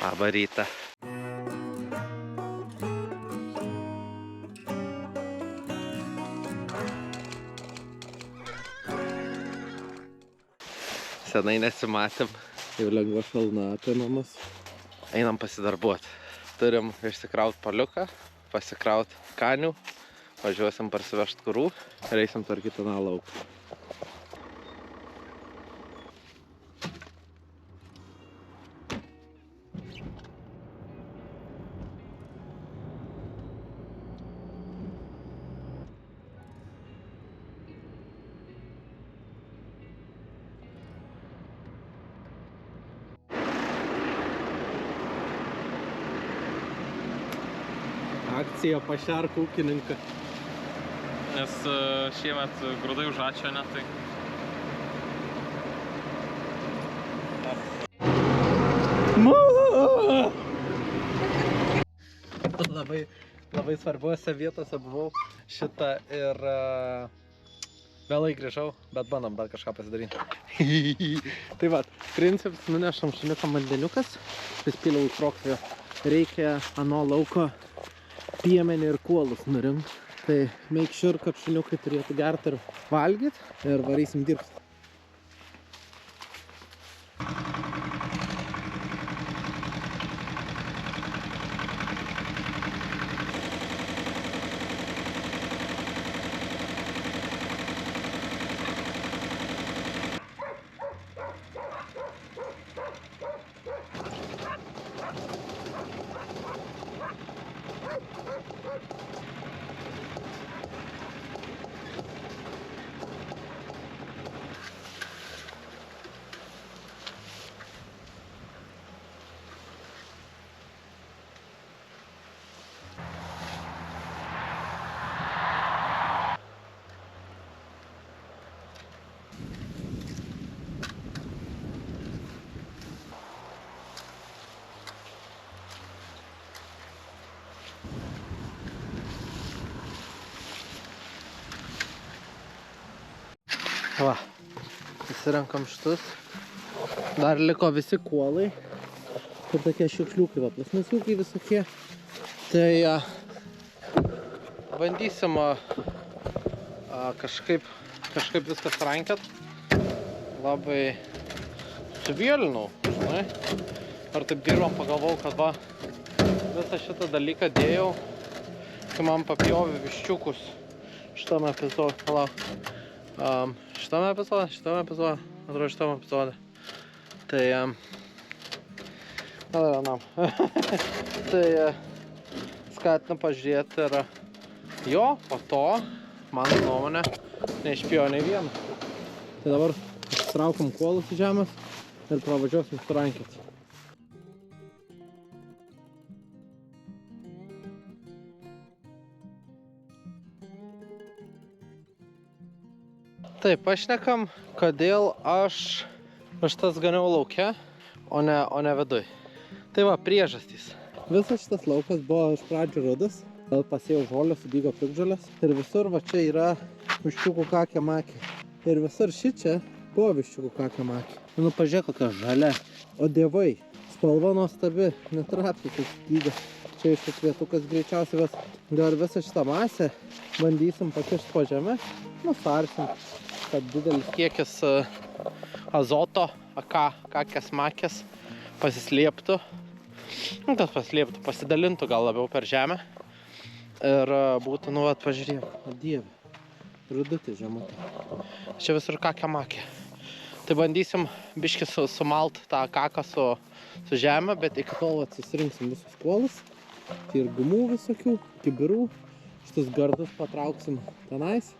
Labą rytą. Senai nesimatėm. Jau lengva šalna apimamas. Einam pasidarbuoti. Turim išsikraut paliuką, pasikraut kanių, važiuosim parsivežt kurų ir eisim tvarkyti aną lauką. Akcija pašerk ūkininką. Nes šiemet grūdai užačio net tai. Labai svarbiuose vietose buvau šitą ir vėlai grįžau, bet bandom dar kažką pasidaryti. Tai va, principas nunešam šuniukam vandeniukas, prispyliau į krokvį. Reikia ano lauko piemenį ir kuolus nurinkt. Tai make sure, kad šuniukai turėtų gerti ir valgyti ir varysim dirbti. Va, įsirenkam šitus. Dar liko visi kuolai. Ir tokie šiukšliukai, va, plasmasiukai visokie. Tai bandysim kažkaip viskas rankiat. Labai suvėlinau, žinai. Ar taip dirbam, pagalvojau, kad va, visą šitą dalyką dėjau, kai man papjovė viščiukus šitam epizode. Šitam epizode, atrodo šitam epizode. Tai, tai skatinu pažiūrėti ir jo, po to, mano nuomonė, neišpjojo nei vieną. Tai dabar ištraukiam kuolus į žemės ir pravažiuosim surankiot. Taip, pašnekam, kodėl aš tas ganiau lauke, o ne viduj. Tai va, priežastys. Visas šitas laukas buvo iš pradžių rudas, pasėjau žolės, sudygo piktžolės ir visur va čia yra viščiukų kakė makė. Ir visur šičia buvo viščiukų kakė makė. Nu, pažiūrėk, kokia žalia. O dievai, spalva nuostabi, net rapsas sudygo. Čia iš vietukas greičiausiai dar visą šitą masę bandysim pakišti po žemę, nusarsim, kad didelis kiekis azoto, kakės makės pasislėptų. Nu, tas pasislėptų, pasidalintų gal labiau per žemę. Ir būtų, nu, pažiūrėjau, o dieve, rudutė žemutė. Čia visur kakė makė. Tai bandysim biškį sumalt tą kaką su žemė, bet iki tol susirinksim visus kuolus. Tai ir gumų visokių, kibirų. Šitus gardus patrauksim tenais.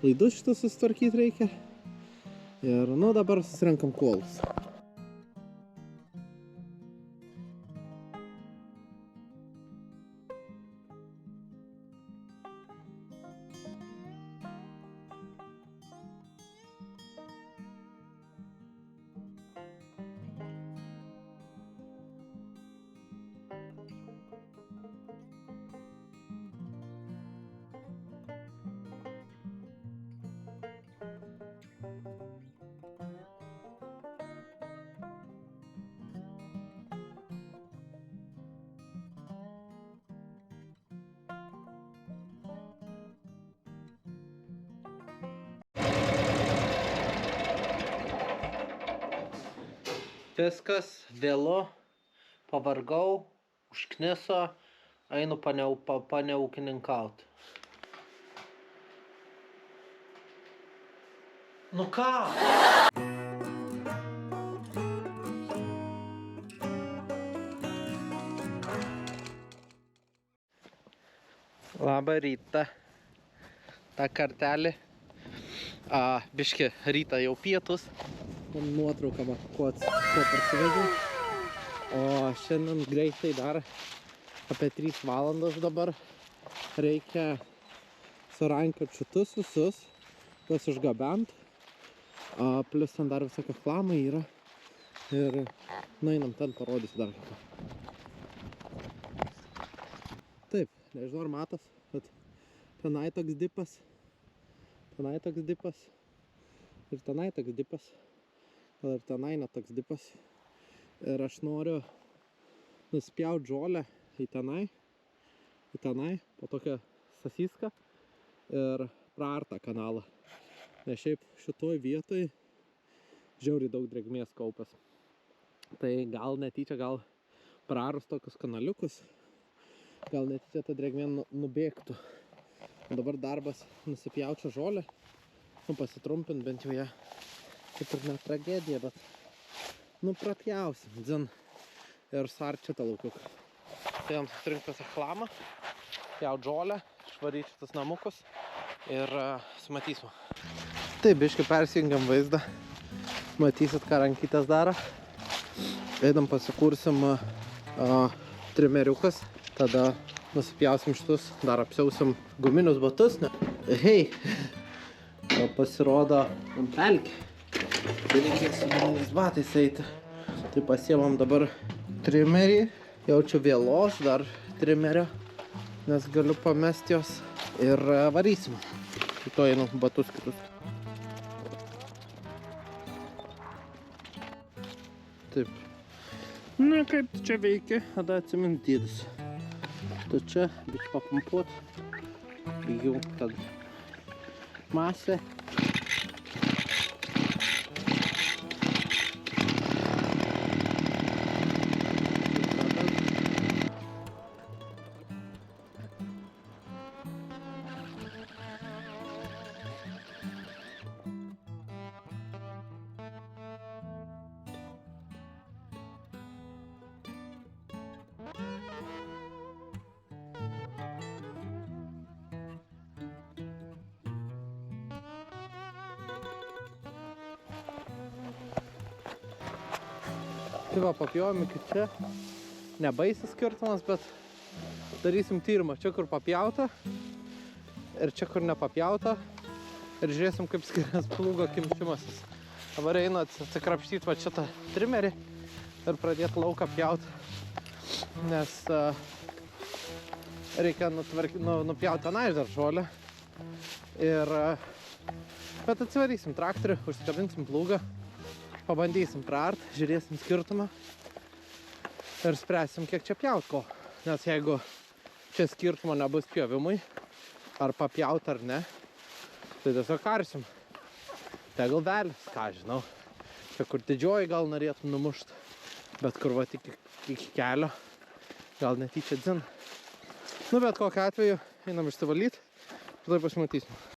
Laidus šitus susitvarkyti reikia. Ir, nu, dabar susirinkam kuolus. Viskas, vėlu, pavargau, užkniso, einu paneūkininkaut. Nu ką? Labą rytą. Ta kartelė. Biški, rytą jau pietus. Nuotrauką, ko parsivežiau. O šiandien greitai dar apie 3 valandas dabar reikia surankiot šitus visus, juos išgabent. Plius ten dar visokio chlamai yra. Ir nueinam ten, parodysiu dar kitą. Taip, nežinau ar matos, bet tenai toks dipas. Tenai toks dipas. Ir tenai toks dipas. Gal ir tenai net toks dipas. Ir aš noriu nuspjaut žolę į tenai, po tokią sasyską ir praartą kanalą. Nes šiaip šitoj vietoj žiauriai daug drėgmės kaupas. Tai gal netyčia, gal praarus tokius kanaliukus, gal netyčia ta drėgmė nubėgtų. Dabar darbas nusipjaut šią žolę, pasitrumpint bent jau ją, kaip ir ne tragedija, bet prapjausim, dzin, ir suart šitą laukiuką. Tai jam susirinkti visą chlamą, pjaut žolę, švaryt šitus namukus ir sumatysim. Taip, biškai persijungiam vaizdą, matysit, ką rankytės daro. Eidam pasikursim trimeriukas, tada nusipjausim šitus, dar apsiausim guminius batus, ne? Hei! Pasirodo pelkė. Tai reikia su guminiais batais eiti. Tai pasiemam dabar trimerį. Jaučiu vėlos dar trimerio, nes galiu pamesti jos ir varysim. Šito einu batus kitus. Taip. Na, kaip čia veikia, tada atsimint dydis. Tai čia biškai papumpuot, įjungt tad masę. Tai va, papjovim iki čia. Nebaisis skirtumas, bet darysim tyrimą. Čia, kur papjauta ir čia, kur nepapjauta. Ir žiūrėsim, kaip skiriasi plūgo kimšimasis. Dabar einu atsikrapštyti va šitą trimerį ir pradėti lauką pjaut. Nes reikia nupjauti tenai dar žolę. Bet atsivarysim traktorių, užsikabinsim plūgą. Pabandysim praart, žiūrėsim skirtumą ir spręsim, kiek čia pjaut ko. Nes jeigu čia skirtumo nebus pjovimui, ar papjaut ar ne, tai tiesiog karsim. Tegul velis, ką žinau. Čia kur didžioji gal norėtum numušt, bet kur va tik iki kelio, gal netyčia dzin. Bet kokiu atveju einam išsivalyt, tada pasimatysim.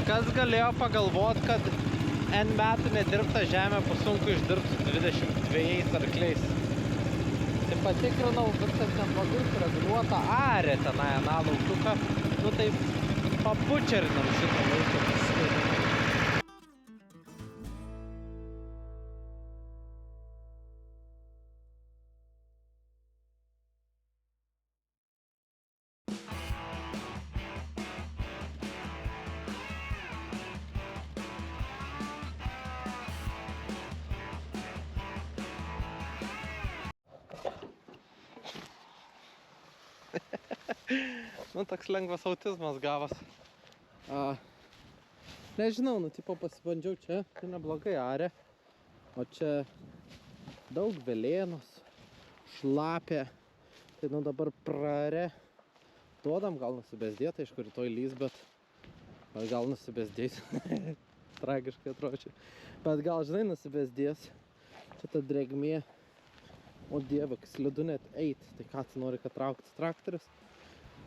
Kas galėjo pagalvot, kad N metų nedirbta žemė bus sunku išdirbti su 22 arkliais. Tai patikrinau, viskas neblogai sureguliuota arė tenai aną laukiuką. Nu tai pabučerinam šitą laukiuką. Nu, toks lengvas autizmas gavas. Nežinau, nu, tipo pasibandžiau čia, tai neblogai arė. O čia daug velėnos, šlapė. Tai nu dabar prarė. Duodam, gal nusibesdėt, aišku, rytoj lys, bet gal nusibesdės. Tragiškai atrodo. Bet gal, žinai, nusibesdės. Čia ta drėgmė. O dieve, slidu net eit. Tai ką tu nori, kad trauktis traktorius?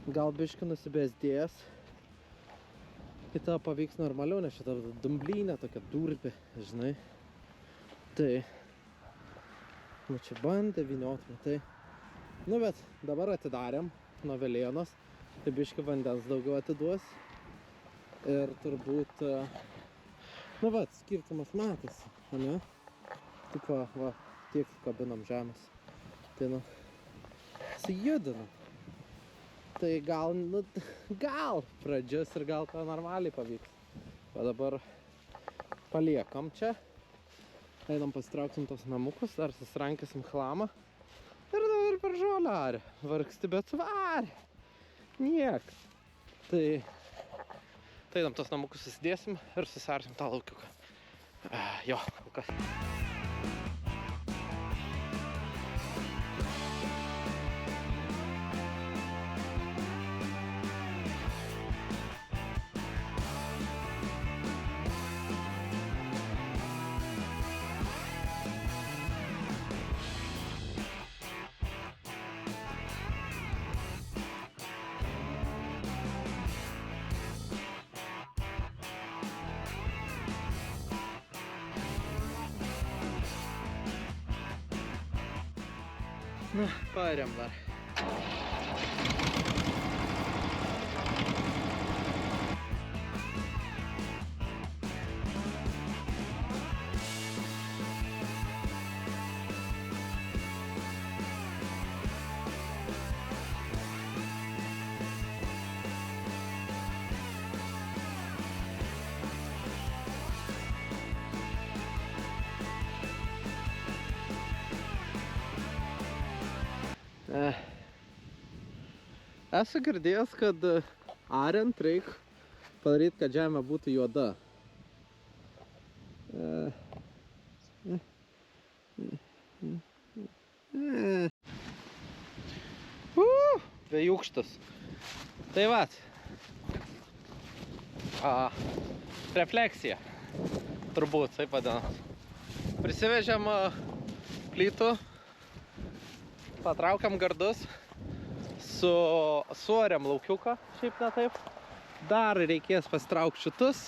Gal biškį nusibesdės. Kita pavyks normaliau, nes šitą dumblynę, tokia durbė, žinai. Tai, nu čia bandė vyniot, tai. Nu, bet dabar atidarėm nuo velėnos. Tai biškį vandens daugiau atiduos. Ir turbūt, nu, vat, skirtumas matosi, ne? Taip va, tiek kabinam žemės. Tai, nu, sujudinam. Tai gal, nu, gal pradžius ir gal to normaliai pavyks. O dabar paliekam čia. Einam pasitrauksim tos namukus, dar susrankysim chlamą. Ir dabar per žolę arė. Vargsti, bet varė. Niek. Tai einam tos namukus susidėsim ir susarsim tą laukiuką. Jo, kas. Na, paėrėm dar. Esu girdėjęs, kad ariant reik padaryti, kad žemė būtų juoda. Vėjūkštas. Tai vat. Refleksija. Turbūt, taip vadinasi. Prisivežėm plytų. Patraukiam gardus. Suorėm laukiuką, šiaip ne taip. Dar reikės pasitraukti šitus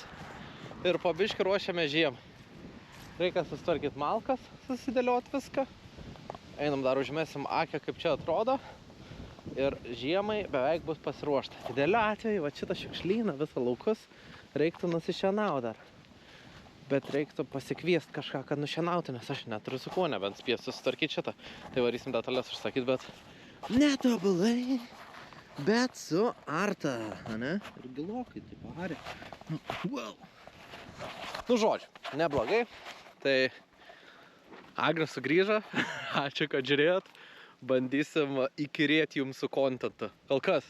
ir po biškį ruošiame žiemą. Reikia susitvarkyti malkas, susidėlioti viską. Einam dar užmesim akę, kaip čia atrodo. Ir žiemai beveik bus pasiruošta. Dideliu atveju, va šitą šiukšlyną, visą laukus, reiktų nusišienauti dar. Bet reiktų pasikviesti kažką, kad nušienauti, nes aš neturiu su kuo, nebent spėsiu susitvarkyti šitą. Tai varysim detalės užsakyti, bet netobulai, bet su arta, ne? Ir gilokai taip arė. Wow. Nu, žodžiu, neblogai. Tai Agnes sugrįžo. Ačiū, kad žiūrėjot. Bandysim įkyrėti jums su kontentu. Kol kas.